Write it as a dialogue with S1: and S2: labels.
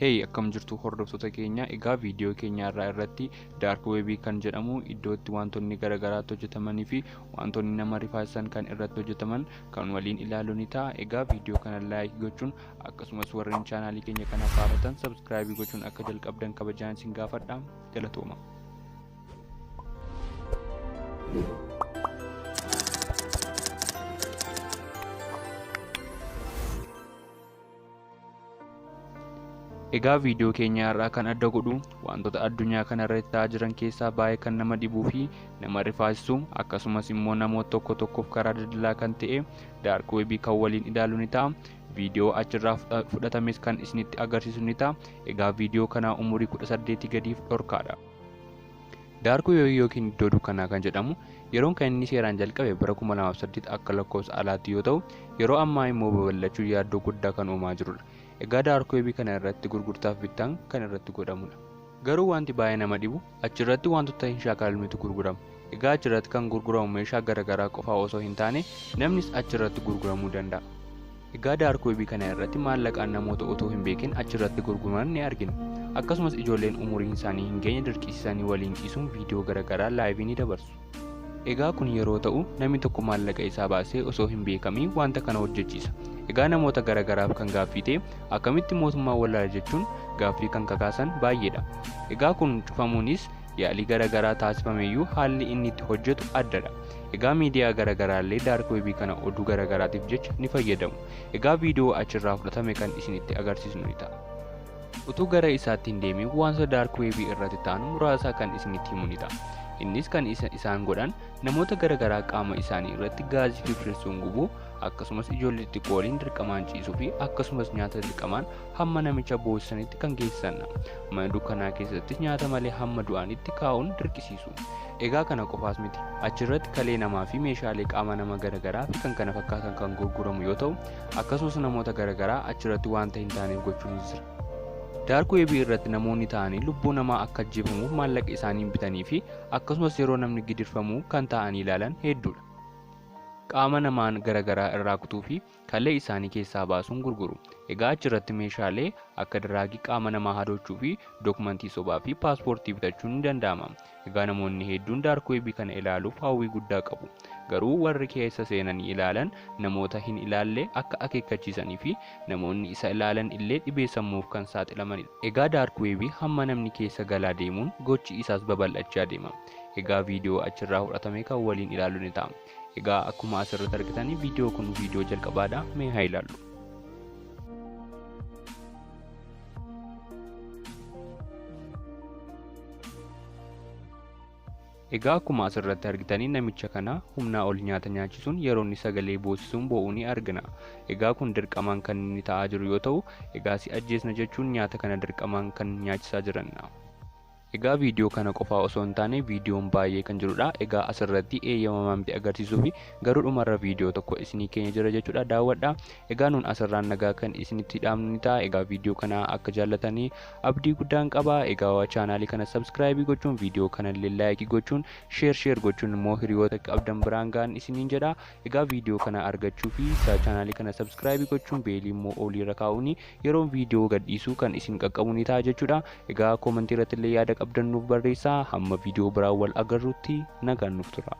S1: Hey, akkam jirtu hordoftoota keenya. Egaa viidiyoo keenya irratti dark web kan jedhamu iddootti wantoonni garaagaraatti hojjetamanii fi wantoonni nama rifaasan kan irratti hojjetaman kan waliin ilaaluu ni ta'a. Egaa viidiyoo kana like gochuun akkasumas warreen chaanaalii keenya kana faaratan subscribe gochuun akka jalqabdan kabajaan isin gaafadha. Galatooma. Egaa viidiyoo keenya irraa kan adda godhu wantoota addunyaa kana irratti ta'aa jiran keessaa baay'ee kan nama dhibuu fi nama rifaasisu akkasumas immoo namoota tokko tokkoof karaa daldalaa kan ta'e dark web kan waliin ilaaluu ni ta'a. Viidiyoo achirraa fudhatames kan isinitti agarsiisu ni ta'a. Egaa viidiyoo kana umurii 18 gadiif dhorkaadha. Dark web yookiin iddoo dukkanaa kan jedhamu yeroon kan inni seeraan jalqabe bara 2008 akka lakkoofsa alaatti yoo ta'u, yeroo ammaa immoo babal'achuu yaaddoo guddaa kan uumaa jirudha. Egaa dark web kana irratti gurgurtaaf bittaan kan irratti godhamudha. Garuu wanti baay'ee nama dhibu achirratti wantoota hin shaakalamitu gurgurama. Egaa achirratti kan gurguramu meeshaa garaagaraa qofaa osoo hin taane namnis achirratti gurguramuu danda'a. Egaa dark web kana irratti maallaqaan namoota otoo hin beekin achirratti gurguraman ni argina. Akkasumas ijoolleen umuriin isaanii hin geenye dirqisiisanii waliin ciisuun viidiyoo garaagaraa laayivii ni dabarsu. Egaa kun yeroo ta'u namni tokko maallaqa isaa baasee osoo hin beekamiin wanta kana hojjechiisa. Egaa namoota garaagaraaf kan gaaffii ta'e akkamitti mootummaa wallaala jechuun gaaffii kan kakaasan baay'eedha. Egaa kun cufamuunis yaalii garaagaraa taasifameyyuu haalli inni itti hojjetu addadha. Egaa miidiyaa garaagaraallee dark web kana oduu garaagaraatiif jecha ni fayyadamu. Egaa viidiyoo achirraa fudhatame kan isinitti agarsiisnu ni ta'a. Utuu gara isaatti hin deemin wantoota dark web irratti ta'an muraasa kan isinitti himu ni ta'a. Innis kan isaan godhan namoota garaagaraa qaama isaanii irratti gaazii firfirsuun gubuu akkasumas ijoollee xixiqqoo waliin dirqamaan ciisuu fi akkasumas nyaata dirqamaan hamma namicha boossanitti kan geessisanidha. Mana dukkanaa keessattis nyaata malee hamma du'anitti kaa'uun dirqisiisu. Egaa kana qofaas miti. Achirratti kalee namaa fi meeshaalee qaama nama garaagaraa fi kan kana fakkaatan kan gurguramu yoo ta'u, akkasumas namoota garaagaraa achirratti wanta hin taaneef gochuun jira. Dark web irratti namoonni ta'anii lubbuu namaa akka ajjeefamuuf maallaqa isaanii bitanii fi akkasumas yeroo namni gidirfamu kan ta'anii ilaalan hedduudha. Qaama namaan garaagaraa irraa kutuu fi kalee isaanii keessaa baasuun gurguru. Egaa achirratti meeshaalee akka diraagii qaama namaa hadochuu fi dookumentii sobaa fi paaspoortii bitachuun ni danda'ama. Egaa namoonni hedduun dark web kana ilaaluuf hawwii guddaa qabu. Garuu warri keessa seenanii ilaalan namoota hin ilaalle akka akeekkachiisanii fi namoonni isa ilaalan illee dhibee sammuuf kan saaxilamanidha. Egaa dark web hamma namni keessa galaa deemuun gochi isaas babal'achaa deema. Egaa viidiyoo achirraa fudhatame kan waliin ilaaluu ni ta'a. Egaa akkuma asirratti argitanii viidiyoo kun viidiyoo jalqabaadha. Mee haa ilaallu. Egaa akkuma asirratti argitanii namicha kana humnaa ol nyaata nyaachisuun yeroo inni sagalee boosisuun bo'uu ni argina. Egaa kun dirqamaan kan inni ta'aa jiru yoo ta'u, egaa si ajjeesna jechuun nyaata kana dirqamaan kan nyaachisaa jiranidha. Egaa viidiyoo kana qofaa osoo hin taane viidiyoon baay'ee kan jirudha. Egaa asirratti eeyyamamaa miti agarsiisuu fi garuu dhumarra viidiyoo tokko isinii keenya jira jechuudha. Daawwadhaa. Egaa nun asirraan nagaa kan isinitti dhaamnu ni ta'a. Egaa viidiyoo kana akka jaallatanii abdii guddaan qaba. Egaa chaanaalii kana subscribe gochuun viidiyoo kana illee like gochuun share gochuun immoo hiriyoota qabdan biraan ga'an isiniin jedha. Egaa viidiyoo kana argachuu fi chaanaalii kana subscribe gochuun beelii immoo oliirra kaa'uun yeroo viidiyoo gadhiisuu kan isin qaqqabu ni ta'a jechuudha. Egaa koomentii irratti illee yaada qabdan nuuf barreessaa. Hamma viidiyoo biraa wal agarruutti nagaan nuuf tura.